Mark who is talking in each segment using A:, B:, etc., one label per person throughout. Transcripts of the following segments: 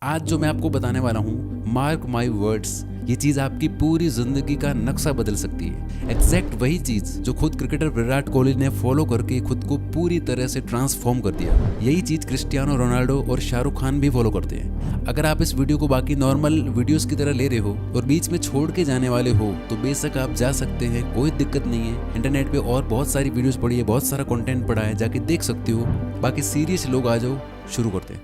A: आज जो मैं आपको बताने वाला हूँ, मार्क माई वर्ड्स, ये चीज आपकी पूरी जिंदगी का नक्शा बदल सकती है। एग्जैक्ट वही चीज जो खुद क्रिकेटर विराट कोहली ने फॉलो करके खुद को पूरी तरह से ट्रांसफॉर्म कर दिया, यही चीज क्रिस्टियानो रोनाल्डो और शाहरुख खान भी फॉलो करते हैं। अगर आप इस वीडियो को बाकी नॉर्मल वीडियोस की तरह ले रहे हो और बीच में छोड़ के जाने वाले हो तो बेशक आप जा सकते हैं, कोई दिक्कत नहीं है। इंटरनेट पे और बहुत सारी वीडियोस पड़ी है, बहुत सारा कंटेंट पड़ा है, जाके देख सकते हो। बाकी सीरियस लोग आ जाओ, शुरू करते हैं।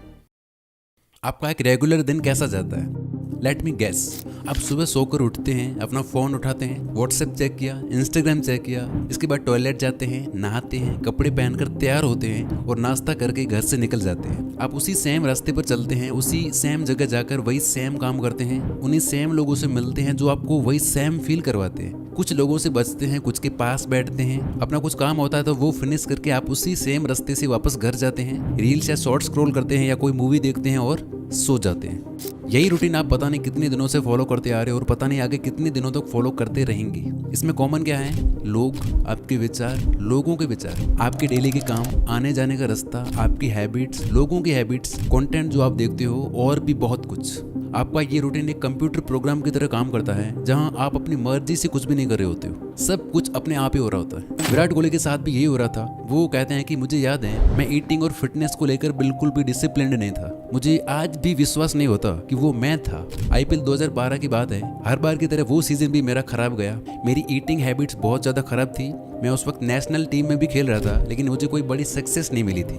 A: आपका एक रेगुलर दिन कैसा जाता है? Let me guess. आप सुबह सोकर उठते हैं, अपना फ़ोन उठाते हैं, व्हाट्सएप चेक किया, इंस्टाग्राम चेक किया, इसके बाद टॉयलेट जाते हैं, नहाते हैं, कपड़े पहनकर तैयार होते हैं और नाश्ता करके घर से निकल जाते हैं। आप उसी सेम रास्ते पर चलते हैं, उसी सेम जगह जाकर वही सेम काम करते हैं, उन्हीं सेम लोगों से मिलते हैं जो आपको वही सेम फील करवाते हैं। कुछ लोगों से बचते हैं, कुछ के पास बैठते हैं, अपना कुछ काम होता है तो वो फिनिश करके आप उसी सेम रास्ते से वापस घर जाते हैं, रील्स या शॉर्ट स्क्रॉल करते हैं या कोई मूवी देखते हैं और सो जाते हैं। यही रूटीन आप पता नहीं कितने दिनों से फॉलो करते आ रहे हो और पता नहीं आगे कितने दिनों तक फॉलो करते रहेंगे। इसमें कॉमन क्या है? लोग, आपके विचार, लोगों के विचार, आपके डेली के काम, आने जाने का रास्ता, आपकी हैबिट्स, लोगों की हैबिट्स, कंटेंट जो आप देखते हो और भी बहुत कुछ। आपका ये रूटीन एक कंप्यूटर प्रोग्राम की तरह काम करता है जहां आप अपनी मर्जी से कुछ भी नहीं कर रहे होते हो, सब कुछ अपने आप ही हो रहा होता है। विराट कोहली के साथ भी यही हो रहा था। वो कहते हैं कि मुझे याद है मैं ईटिंग और फिटनेस को लेकर बिल्कुल भी डिसिप्लिन्ड नहीं था। मुझे आज भी विश्वास नहीं होता कि वो मैं था। आईपीएल 2012 की बात है, हर बार की तरह वो सीजन भी मेरा खराब गया। मेरी ईटिंग हैबिट्स बहुत ज़्यादा खराब थी। मैं उस वक्त नेशनल टीम में भी खेल रहा था, लेकिन मुझे कोई बड़ी सक्सेस नहीं मिली थी।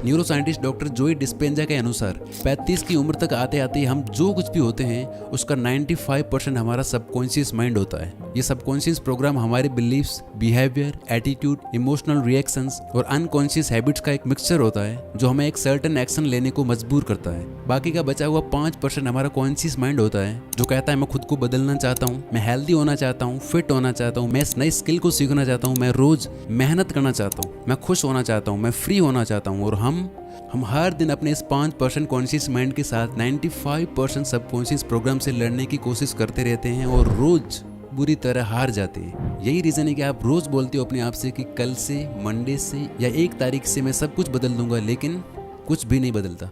A: न्यूरो साइंटिस्ट डॉक्टर जोई डिस्पेंजा के अनुसार 35 की उम्र तक आते आते हम जो कुछ भी होते हैं उसका 95% हमारा सबकॉन्शियस माइंड होता है। ये सबकॉन्शियस प्रोग्राम हमारे beliefs, behaviour, attitude, emotional reactions और अनकॉन्शियस हैबिट्स का एक मिक्सचर होता है जो हमें एक सर्टेन एक्शन लेने को मजबूर करता है। बाकी का बचा हुआ 5% हमारा कॉन्शियस माइंड होता है जो कहता है मैं खुद को बदलना चाहता हूँ, मैं हेल्दी होना चाहता हूँ, फिट होना चाहता हूँ, मैं इस नई स्किल को सीखना चाहता हूँ, मैं रोज मेहनत करना चाहता हूँ, मैं खुश होना चाहता हूँ, मैं फ्री होना चाहता हूँ। और हम हर दिन अपने इस 5% कॉन्शियस माइंड के साथ 95% सबकॉन्शियस प्रोग्राम से लड़ने की कोशिश करते रहते हैं और रोज बुरी तरह हार जाते हैं। यही रीजन है कि आप रोज बोलते हो अपने आप से कि कल से, मंडे से या 1 तारीख से मैं सब कुछ बदल दूंगा, लेकिन कुछ भी नहीं बदलता।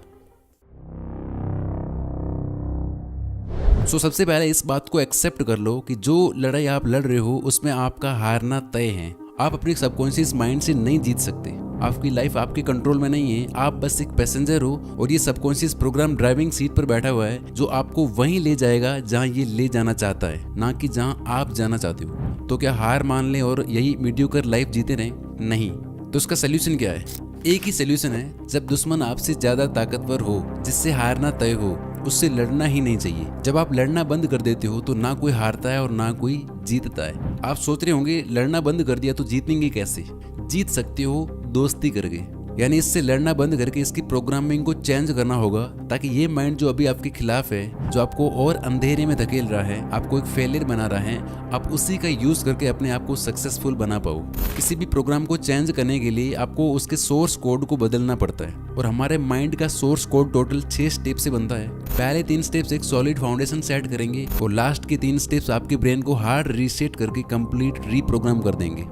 A: सबसे पहले इस बात को एक्सेप्ट कर लो कि जो लड़ाई आप लड़ रहे हो उसमें आपका हारना तय है। आप अपने सबकॉन्शियस माइंड से नहीं जीत सकते। आपकी लाइफ आपके कंट्रोल में नहीं है, आप बस एक पैसेंजर हो और ये सबकॉन्शियस प्रोग्राम ड्राइविंग सीट पर बैठा हुआ है जो आपको वहीं ले जाएगा जहां ये ले जाना चाहता है, ना कि जहां आप जाना चाहते हो। तो क्या हार मान लें और यही मीडियोकर लाइफ जीते रहें? नहीं। तो उसका सोल्यूशन क्या है? एक ही सोल्यूशन है, जब दुश्मन आपसे ज्यादा ताकतवर हो, जिससे हारना तय हो, उससे लड़ना ही नहीं चाहिए। जब आप लड़ना बंद कर देते हो तो ना कोई हारता है और ना कोई जीतता है। आप सोच रहे होंगे लड़ना बंद कर दिया तो जीतेंगे कैसे? जीत सकते हो दोस्ती करके, यानी इससे लड़ना बंद करके इसकी प्रोग्रामिंग को चेंज करना होगा ताकि ये माइंड जो अभी आपके खिलाफ है, जो आपको और अंधेरे में धकेल रहा है, आपको एक फेलियर बना रहा है, आप उसी का यूज करके अपने आप को सक्सेसफुल बना पाओ। किसी भी प्रोग्राम को चेंज करने के लिए आपको उसके सोर्स कोड को बदलना पड़ता है और हमारे माइंड का सोर्स कोड टोटल 6 स्टेप से बनता है। पहले 3 स्टेप्स एक सॉलिड फाउंडेशन सेट करेंगे और लास्ट के 3 स्टेप्स आपके ब्रेन को हार्ड रीसेट करके कंप्लीट रीप्रोग्राम कर देंगे।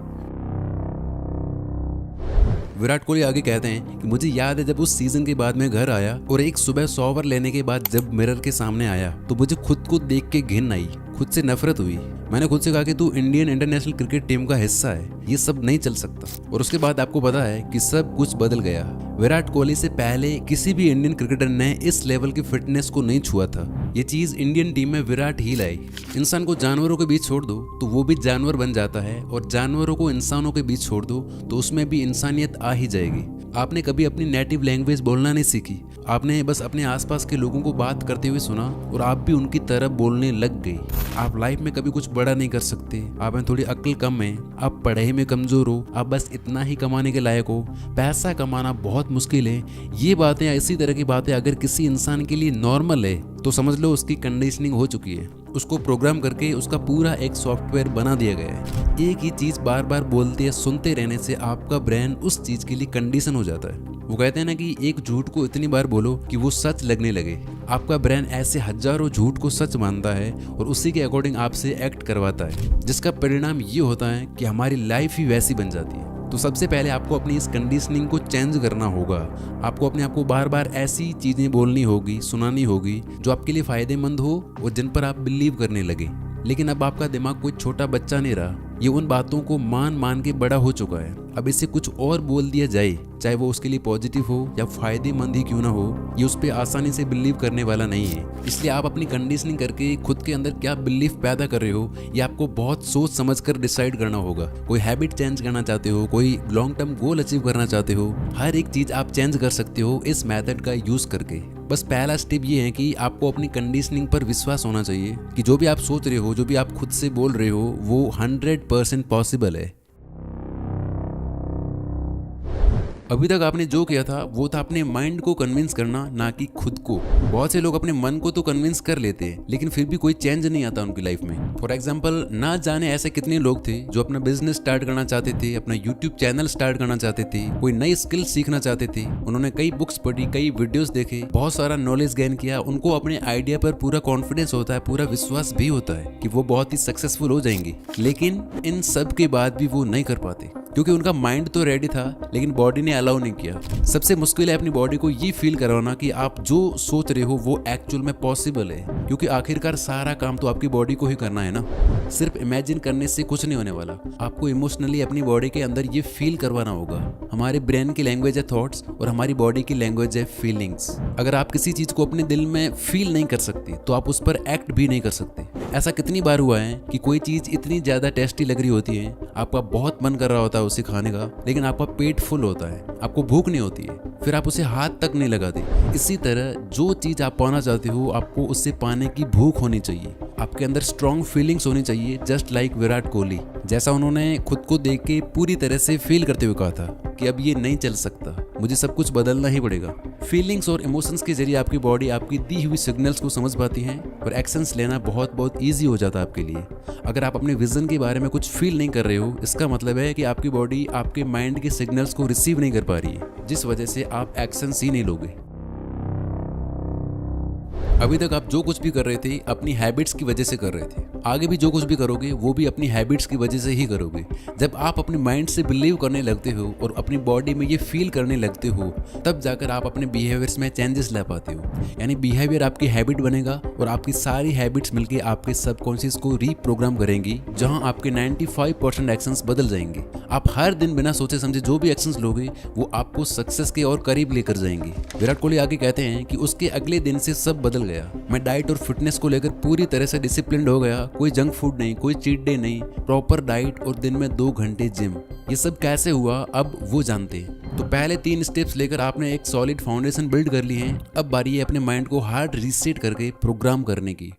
A: विराट कोहली आगे कहते हैं कि मुझे याद है जब उस सीजन के बाद मैं घर आया और एक सुबह शॉवर लेने के बाद जब मिरर के सामने आया तो मुझे खुद को देख के घिन आई, खुद से नफरत हुई। मैंने खुद से कहा कि तू इंडियन इंटरनेशनल क्रिकेट टीम का हिस्सा है, ये सब नहीं चल सकता। और उसके बाद आपको पता है कि सब कुछ बदल गया। विराट कोहली से पहले किसी भी इंडियन क्रिकेटर ने इस लेवल की फिटनेस को नहीं छुआ था। ये चीज इंडियन टीम में विराट ही लाई। इंसान को जानवरों के बीच छोड़ दो तो वो भी जानवर बन जाता है और जानवरों को इंसानों के बीच छोड़ दो तो उसमें भी इंसानियत आ ही जाएगी। आपने कभी अपनी नेटिव लैंग्वेज बोलना नहीं सीखी, आपने बस अपने आसपास के लोगों को बात करते हुए सुना और आप भी उनकी तरह बोलने लग गए। आप लाइफ में कभी कुछ बड़ा नहीं कर सकते, आप में थोड़ी अक्ल कम है, आप पढ़ाई में कमजोर हो, आप बस इतना ही कमाने के लायक हो, पैसा कमाना बहुत मुश्किल है। ये बातें, इसी तरह की बातें अगर किसी इंसान के लिए नॉर्मल है तो समझ लो उसकी कंडीशनिंग हो चुकी है। उसको प्रोग्राम करके उसका पूरा एक सॉफ्टवेयर बना दिया गया है। एक ही चीज बार बार बोलते या सुनते रहने से आपका ब्रेन उस चीज के लिए कंडीशन हो जाता है। वो कहते हैं ना कि एक झूठ को इतनी बार बोलो कि वो सच लगने लगे। आपका ब्रेन ऐसे हजारों झूठ को सच मानता है और उसी के अकॉर्डिंग आपसे एक्ट करवाता है, जिसका परिणाम ये होता है कि हमारी लाइफ ही वैसी बन जाती है। तो सबसे पहले आपको अपनी इस कंडीशनिंग को चेंज करना होगा। आपको अपने आप को बार बार ऐसी चीज़ें बोलनी होगी, सुनानी होगी जो आपके लिए फ़ायदेमंद हो और जिन पर आप बिलीव करने लगे। लेकिन अब आपका दिमाग कोई छोटा बच्चा नहीं रहा, ये उन बातों को मान मान के बड़ा हो चुका है। अब इसे कुछ और बोल दिया जाए, चाहे वो उसके लिए पॉजिटिव हो या फायदेमंद ही क्यों ना हो, ये उस पर आसानी से बिलीव करने वाला नहीं है। इसलिए आप अपनी कंडीशनिंग करके खुद के अंदर क्या बिलीफ पैदा कर रहे हो, ये आपको बहुत सोच समझ कर डिसाइड करना होगा। कोई हैबिट चेंज करना चाहते हो, कोई लॉन्ग टर्म गोल अचीव करना चाहते हो, हर एक चीज़ आप चेंज कर सकते हो इस मेथड का यूज़ करके। बस पहला स्टेप ये है कि आपको अपनी कंडीशनिंग पर विश्वास होना चाहिए कि जो भी आप सोच रहे हो, जो भी आप खुद से बोल रहे हो, वो 100% पॉसिबल है। अभी तक आपने जो किया था वो था अपने माइंड को कन्विंस करना, ना कि खुद को। बहुत से लोग अपने मन को तो कन्विंस कर लेते हैं, लेकिन फिर भी कोई चेंज नहीं आता उनकी लाइफ में। फॉर एग्जाम्पल, ना जाने ऐसे कितने लोग थे जो अपना बिजनेस स्टार्ट करना चाहते थे, अपना यूट्यूब चैनल स्टार्ट करना चाहते थे, कोई नई स्किल सीखना चाहते थे। उन्होंने कई बुक्स पढ़ी, कई वीडियोस देखे, बहुत सारा नॉलेज गेन किया। उनको अपने आइडिया पर पूरा कॉन्फिडेंस होता है, पूरा विश्वास भी होता है कि वो बहुत ही सक्सेसफुल हो जाएंगे। लेकिन इन सब के बाद भी वो नहीं कर पाते, क्योंकि उनका माइंड तो रेडी था लेकिन बॉडी ने अलाउ नहीं किया। सबसे मुश्किल है अपनी बॉडी को ये फील करवाना कि आप जो सोच रहे हो वो एक्चुअल में पॉसिबल है, क्योंकि आखिरकार सारा काम तो आपकी बॉडी को ही करना है ना। सिर्फ इमेजिन करने से कुछ नहीं होने वाला, आपको इमोशनली अपनी बॉडी के अंदर ये फील करवाना होगा। हमारे ब्रेन की लैंग्वेज है थॉट्स और हमारी बॉडी की लैंग्वेज है फीलिंग्स। अगर आप किसी चीज को अपने दिल में फील नहीं कर सकते तो आप उस पर एक्ट भी नहीं कर सकते। ऐसा कितनी बार हुआ है कि कोई चीज इतनी ज्यादा टेस्टी लग रही होती है, आपका बहुत मन कर रहा होता है उसे खाने का, लेकिन आपका पेट फुल होता है, आपको भूख नहीं होती है, फिर आप उसे हाथ तक नहीं लगाते। इसी तरह जो चीज आप पाना चाहते हो, आपको उससे पाने की भूख होनी चाहिए। आपके अंदर स्ट्रॉन्ग फीलिंग्स होनी चाहिए, जस्ट लाइक विराट कोहली। जैसा उन्होंने खुद को देख के पूरी तरह से फील करते हुए कहा था कि अब ये नहीं चल सकता, मुझे सब कुछ बदलना ही पड़ेगा। फीलिंग्स और इमोशंस के जरिए आपकी बॉडी आपकी दी हुई सिग्नल्स को समझ पाती है और एक्शंस लेना बहुत बहुत ईजी हो जाता है आपके लिए। अगर आप अपने विजन के बारे में कुछ फील नहीं कर रहे हो, इसका मतलब है कि आपकी बॉडी आपके माइंड के सिग्नल्स को रिसीव नहीं कर पा रही है, जिस वजह से आप एक्शंस ही नहीं लोगे। अभी तक आप जो कुछ भी कर रहे थे अपनी हैबिट्स की वजह से कर रहे थे, आगे भी जो कुछ भी करोगे वो भी अपनी हैबिट्स की वजह से ही करोगे। जब आप अपने माइंड से बिलीव करने लगते हो और अपनी बॉडी में ये फील करने लगते हो, तब जाकर आप अपने बिहेवियर्स में चेंजेस ला पाते हो। यानी बिहेवियर आपकी हैबिट बनेगा और आपकी सारी हैबिट्स मिलकर आपके सबकॉन्शियस को रीप्रोग्राम करेंगी, जहां आपके 95% एक्शंस बदल जाएंगे। आप हर दिन बिना सोचे समझे जो भी एक्शंस लोगे वो आपको सक्सेस के और करीब लेकर जाएंगे। विराट कोहली आगे कहते हैं कि उसके अगले दिन से सब बदल गया। मैं डाइट और फिटनेस को लेकर पूरी तरह से डिसिप्लिन्ड हो गया, कोई जंक फूड नहीं, कोई चीट डे नहीं, प्रॉपर डाइट और दिन में 2 घंटे जिम। ये सब कैसे हुआ अब वो जानते हैं। तो पहले 3 स्टेप्स लेकर आपने एक सॉलिड फाउंडेशन बिल्ड कर ली है। अब बारी है अपने माइंड को हार्ड रीसेट करके प्रोग्राम करने की।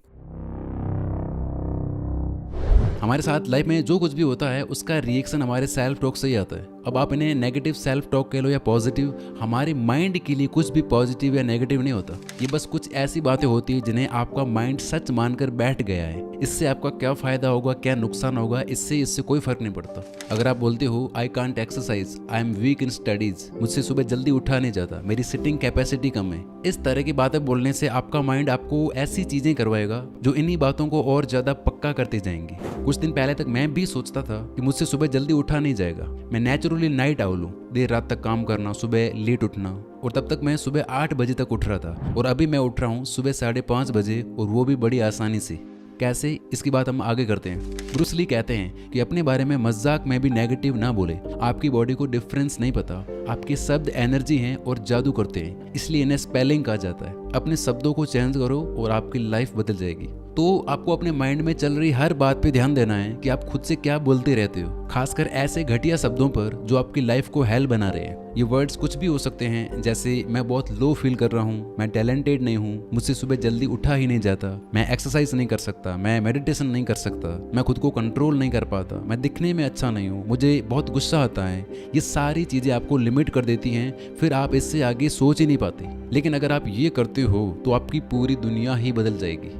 A: हमारे साथ लाइफ में जो कुछ भी होता है उसका रिएक्शन हमारे सेल्फ टॉक से ही आता है। अब आप इन्हें नेगेटिव सेल्फ टॉक कह लो या पॉजिटिव, हमारे माइंड के लिए कुछ भी पॉजिटिव या नेगेटिव नहीं होता। ये बस कुछ ऐसी बातें होती है जिन्हें आपका माइंड सच मानकर बैठ गया है। इससे आपका क्या फायदा होगा, क्या नुकसान होगा, इससे कोई फर्क नहीं पड़ता। अगर आप बोलते हो I can't exercise, I am weak in studies, मुझसे सुबह जल्दी उठा नहीं जाता, मेरी सिटिंग कैपेसिटी कम है, इस तरह की बातें बोलने से आपका माइंड आपको ऐसी चीजें करवाएगा जो इन्हीं बातों को और ज्यादा पक्का करते जाएंगे। कुछ दिन पहले तक मैं भी सोचता था कि मुझसे सुबह जल्दी उठा नहीं जाएगा, मैं नेचुरली नाइट आउल हूँ, देर रात तक काम करना, सुबह लेट उठना, और तब तक मैं सुबह 8 बजे तक उठ रहा था और अभी मैं उठ रहा हूँ सुबह 5:30 बजे, और वो भी बड़ी आसानी से। कैसे, इसकी बात हम आगे करते हैं। ब्रूस ली कहते हैं कि अपने बारे में मजाक में भी नेगेटिव ना बोले। आपकी बॉडी को डिफरेंस नहीं पता, आपके शब्द एनर्जी हैं और जादू करते हैं, इसलिए इन्हें स्पेलिंग कहा जाता है। अपने शब्दों को चेंज करो और आपकी लाइफ बदल जाएगी। तो आपको अपने माइंड में चल रही हर बात पे ध्यान देना है कि आप खुद से क्या बोलते रहते हो, खासकर ऐसे घटिया शब्दों पर जो आपकी लाइफ को हेल बना रहे हैं। ये वर्ड्स कुछ भी हो सकते हैं, जैसे मैं बहुत लो फील कर रहा हूँ, मैं टैलेंटेड नहीं हूँ, मुझसे सुबह जल्दी उठा ही नहीं जाता, मैं एक्सरसाइज नहीं कर सकता, मैं मेडिटेशन नहीं कर सकता, मैं खुद को कंट्रोल नहीं कर पाता, मैं दिखने में अच्छा नहीं हूँ, मुझे बहुत गुस्सा आता है। ये सारी चीज़ें आपको लिमिट कर देती हैं, फिर आप इससे आगे सोच ही नहीं पाते। लेकिन अगर आप ये करते हो तो आपकी पूरी दुनिया ही बदल जाएगी।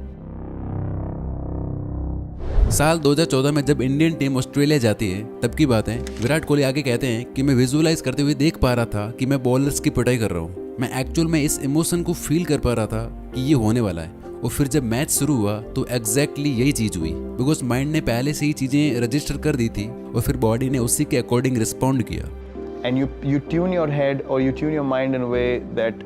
A: साल 2014 में जब इंडियन टीम ऑस्ट्रेलिया जाती है तब की बात है। विराट कोहली आगे कहते हैं कि मैं विजुअलाइज करते हुए देख पा रहा था कि मैं बॉलर्स की पिटाई कर रहा हूँ। मैं एक्चुअल में इस इमोशन को फील कर पा रहा था कि ये होने वाला है, और फिर जब मैच शुरू हुआ तो एग्जैक्टली यही चीज़ हुई, बिकॉज माइंड ने पहले से ही चीज़ें रजिस्टर कर दी थी और फिर बॉडी ने उसी के अकॉर्डिंग रिस्पॉन्ड किया।
B: And you tune your head or you tune your mind in a way that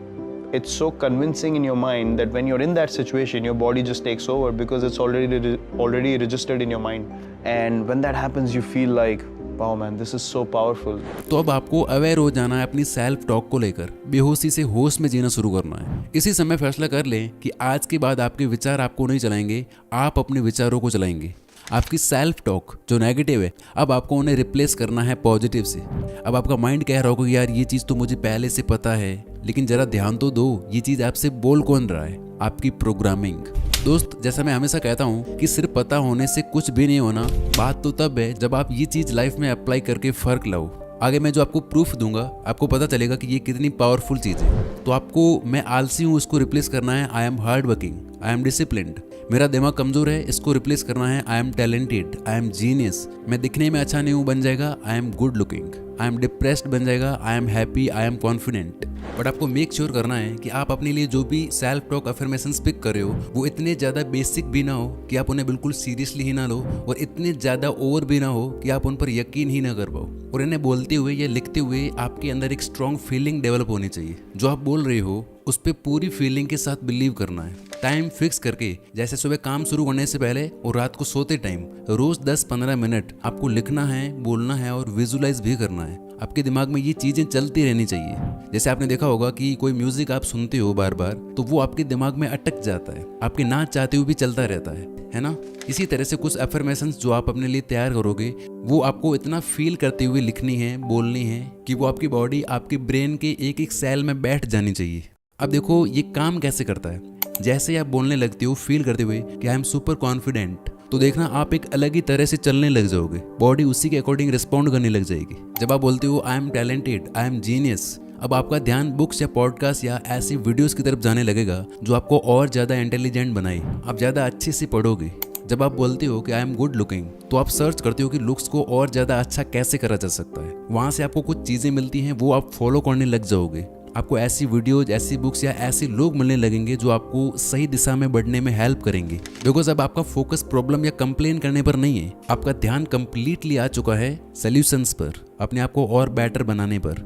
B: it's so convincing in your mind that when you're in that situation, your body just takes over because it's already registered in your mind. And when that happens, you feel like, wow man, this is so powerful.
A: तो अब आपको aware हो जाना है अपनी self talk को लेकर, बेहोशी से होश में जीना शुरू करना है। इसी समय फैसला कर लें कि आज के बाद आपके विचार आपको नहीं चलाएंगे, आप अपने विचारों को चलाएंगे। आपकी सेल्फ टॉक जो नेगेटिव है, अब आपको उन्हें रिप्लेस करना है पॉजिटिव से। अब आपका माइंड कह रहा होगा कि यार ये चीज़ तो मुझे पहले से पता है, लेकिन जरा ध्यान तो दो, ये चीज़ आपसे बोल कौन रहा है? आपकी प्रोग्रामिंग। दोस्त, जैसा मैं हमेशा कहता हूँ कि सिर्फ पता होने से कुछ भी नहीं होना। बात तो तब है जब आप ये चीज़ लाइफ में अप्लाई करके फ़र्क लाओ। आगे मैं जो आपको प्रूफ दूंगा, आपको पता चलेगा कि ये कितनी पावरफुल चीज़ है। तो आपको मैं आलसी हूँ उसको रिप्लेस करना है I am hard working, I am disciplined. मेरा दिमाग कमज़ोर है, इसको रिप्लेस करना है I am talented, I am genius. मैं दिखने में अच्छा नहीं हूँ बन जाएगा I am good looking. I am depressed बन जाएगा I am happy, I am confident. But आपको मेक श्योर करना है कि आप अपने लिए जो भी सेल्फ टॉक अफर्मेशंस पिक कर रहे हो वो इतने ज़्यादा बेसिक भी ना हो कि आप उन्हें बिल्कुल सीरियसली ही ना लो, और इतने ज़्यादा ओवर भी ना हो कि आप उन पर यकीन ही ना कर पाओ। और इन्हें बोलते हुए या लिखते हुए आपके अंदर एक स्ट्रॉन्ग फीलिंग डेवलप होनी चाहिए। जो आप बोल रहे हो उस पर पूरी फीलिंग के साथ बिलीव करना है। टाइम फिक्स करके, जैसे सुबह काम शुरू करने से पहले और रात को सोते टाइम, रोज 10-15 मिनट आपको लिखना है, बोलना है और विजुलाइज भी करना है। आपके दिमाग में ये चीज़ें चलती रहनी चाहिए। जैसे आपने देखा होगा कि कोई म्यूजिक आप सुनते हो बार बार, तो वो आपके दिमाग में अटक जाता है, आपके ना चाहते हुए भी चलता रहता है ना। इसी तरह से कुछ अफर्मेशंस जो आप अपने लिए तैयार करोगे वो आपको इतना फील करते हुए लिखनी है, बोलनी है कि वो आपकी बॉडी, आपके ब्रेन के एक एक सेल में बैठ जानी चाहिए। अब देखो ये काम कैसे करता है। जैसे ही आप बोलने लगते हो फील करते हुए कि आई एम सुपर कॉन्फिडेंट, तो देखना आप एक अलग ही तरह से चलने लग जाओगे। बॉडी उसी के अकॉर्डिंग रिस्पॉन्ड करने लग जाएगी। जब आप बोलते हो I am talented, I am genius, अब आपका ध्यान बुक्स या पॉडकास्ट या ऐसी वीडियोस की तरफ जाने लगेगा जो आपको और ज़्यादा इंटेलिजेंट बनाए। आप ज़्यादा अच्छे से पढ़ोगे। जब आप बोलते हो कि आई एम गुड लुकिंग, तो आप सर्च करते हो कि लुक्स को और ज़्यादा अच्छा कैसे करा जा सकता है। वहाँ से आपको कुछ चीज़ें मिलती हैं, वो आप फॉलो करने लग जाओगे। आपको ऐसी वीडियोज, ऐसी बुक्स या ऐसे लोग मिलने लगेंगे जो आपको सही दिशा में बढ़ने में हेल्प करेंगे। बिकॉज अब आपका फोकस प्रॉब्लम या कंप्लेन करने पर नहीं है, आपका ध्यान कंप्लीटली आ चुका है सॉल्यूशंस पर, अपने आप को और बेटर बनाने पर।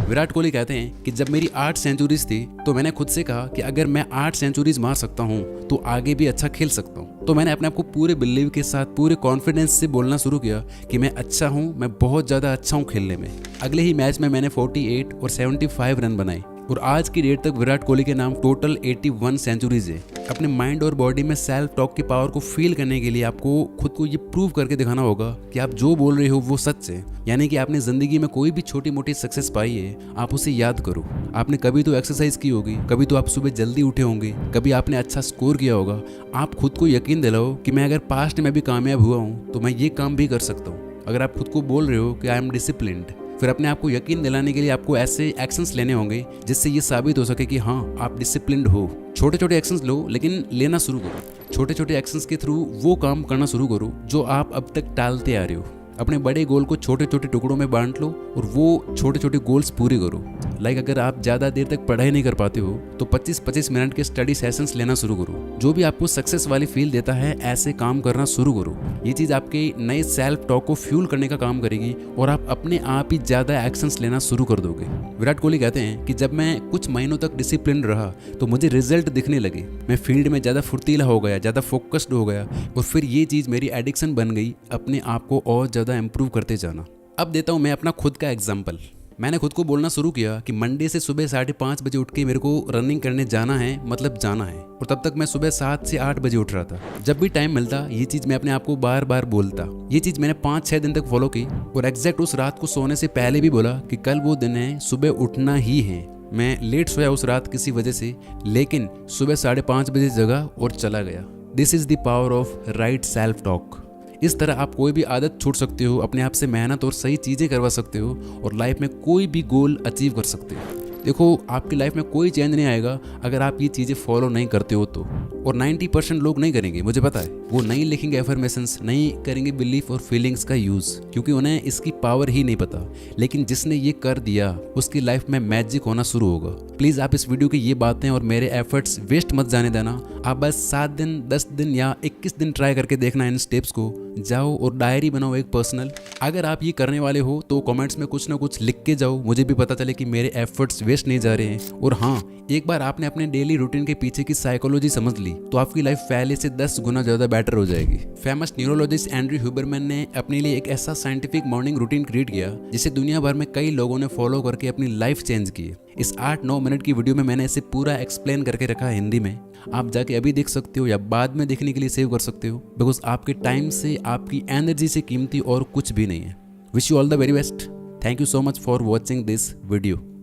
A: विराट कोहली कहते हैं कि जब मेरी 8 सेंचुरीज थी तो मैंने खुद से कहा कि अगर मैं 8 सेंचुरीज मार सकता हूँ तो आगे भी अच्छा खेल सकता हूँ। तो मैंने अपने आप को पूरे बिलीव के साथ, पूरे कॉन्फिडेंस से बोलना शुरू किया कि मैं अच्छा हूँ, मैं बहुत ज़्यादा अच्छा हूँ खेलने में। अगले ही मैच में मैंने 48 और 75 रन बनाए और आज की डेट तक विराट कोहली के नाम टोटल 81 सेंचुरीज है। अपने माइंड और बॉडी में सेल्फ टॉक की पावर को फील करने के लिए आपको खुद को ये प्रूव करके दिखाना होगा कि आप जो बोल रहे हो वो सच है। यानी कि आपने जिंदगी में कोई भी छोटी मोटी सक्सेस पाई है, आप उसे याद करो। आपने कभी तो एक्सरसाइज की होगी, कभी तो आप सुबह जल्दी उठे होंगे, कभी आपने अच्छा स्कोर किया होगा। आप खुद को यकीन दिलाओ कि मैं अगर पास्ट में भी कामयाब हुआ हूँ तो मैं ये काम भी कर सकता हूँ। अगर आप खुद को बोल रहे हो कि आई एम डिसिप्लिन्ड, फिर अपने आप को यकीन दिलाने के लिए आपको ऐसे एक्शंस लेने होंगे जिससे ये साबित हो सके कि हाँ आप डिसिप्लिन्ड हो। छोटे छोटे एक्शंस लो, लेकिन लेना शुरू करो। छोटे छोटे एक्शंस के थ्रू वो काम करना शुरू करो जो आप अब तक टालते आ रहे हो। अपने बड़े गोल को छोटे छोटे टुकड़ों में बांट लो और वो छोटे छोटे गोल्स पूरे करो। लाइक अगर आप ज़्यादा देर तक पढ़ाई नहीं कर पाते हो तो 25-25 मिनट के स्टडी सेशंस लेना शुरू करो। जो भी आपको सक्सेस वाली फील देता है ऐसे काम करना शुरू करो। ये चीज़ आपके नए सेल्फ टॉक को फ्यूल करने का काम करेगी और आप अपने आप ही ज़्यादा एक्शंस लेना शुरू कर दोगे। विराट कोहली कहते हैं कि जब मैं कुछ महीनों तक डिसिप्लिन रहा तो मुझे रिजल्ट दिखने लगे। मैं फील्ड में ज़्यादा फुर्तीला हो गया, ज़्यादा फोकस्ड हो गया और फिर ये चीज़ मेरी एडिक्शन बन गई, अपने आप को और ज़्यादा इम्प्रूव करते जाना। अब देता हूँ मैं अपना खुद का एग्जाम्पल। मैंने खुद को बोलना शुरू किया कि मंडे से सुबह 5:30 बजे उठ के मेरे को रनिंग करने जाना है, मतलब जाना है। और तब तक मैं सुबह 7 से 8 बजे उठ रहा था। जब भी टाइम मिलता ये चीज़ मैं अपने आप को बार बार बोलता। ये चीज़ मैंने 5-6 दिन तक फॉलो की और एग्जैक्ट उस रात को सोने से पहले भी बोला कि कल वो दिन है, सुबह उठना ही है। मैं लेट सोया उस रात किसी वजह से, लेकिन सुबह 5:30 बजे जगा और चला गया। This is the power of right self talk. इस तरह आप कोई भी आदत छोड़ सकते हो, अपने आप से मेहनत और सही चीज़ें करवा सकते हो और लाइफ में कोई भी गोल अचीव कर सकते हो। देखो आपकी लाइफ में कोई चेंज नहीं आएगा अगर आप ये चीज़ें फॉलो नहीं करते हो तो, और 90% लोग नहीं करेंगे, मुझे पता है। वो नहीं लिखेंगे एफर्मेशंस, नहीं करेंगे बिलीफ और फीलिंग्स का यूज़, क्योंकि उन्हें इसकी पावर ही नहीं पता। लेकिन जिसने ये कर दिया उसकी लाइफ में मैजिक होना शुरू होगा। प्लीज़ आप इस वीडियो की ये बातें और मेरे एफर्ट्स वेस्ट मत जाने देना। आप बस 7 दिन, 10 दिन या 21 दिन ट्राई करके देखना इन स्टेप्स को। जाओ और डायरी बनाओ एक पर्सनल। अगर आप ये करने वाले हो तो कमेंट्स में कुछ ना कुछ लिख के जाओ, मुझे भी पता चले कि मेरे एफर्ट्स वेस्ट नहीं जा रहे हैं। और हाँ, एक बार आपने अपने डेली रूटीन के पीछे की साइकोलॉजी समझ ली तो आपकी लाइफ पहले से 10 गुना ज़्यादा बेटर हो जाएगी। फेमस न्यूरोलॉजिस्ट एंड्रयू ह्यूबरमैन ने अपने लिए एक ऐसा साइंटिफिक मॉर्निंग रूटीन क्रिएट किया जिसे दुनिया भर में कई लोगों ने फॉलो करके अपनी लाइफ चेंज की। इस 8-9 मिनट की वीडियो में मैंने इसे पूरा एक्सप्लेन करके रखा है हिंदी में। आप जाके अभी देख सकते हो या बाद में देखने के लिए सेव कर सकते हो, बिकॉज आपके टाइम से, आपकी एनर्जी से कीमती और कुछ भी नहीं है। Wish you all the very best. Thank you so much for watching this video.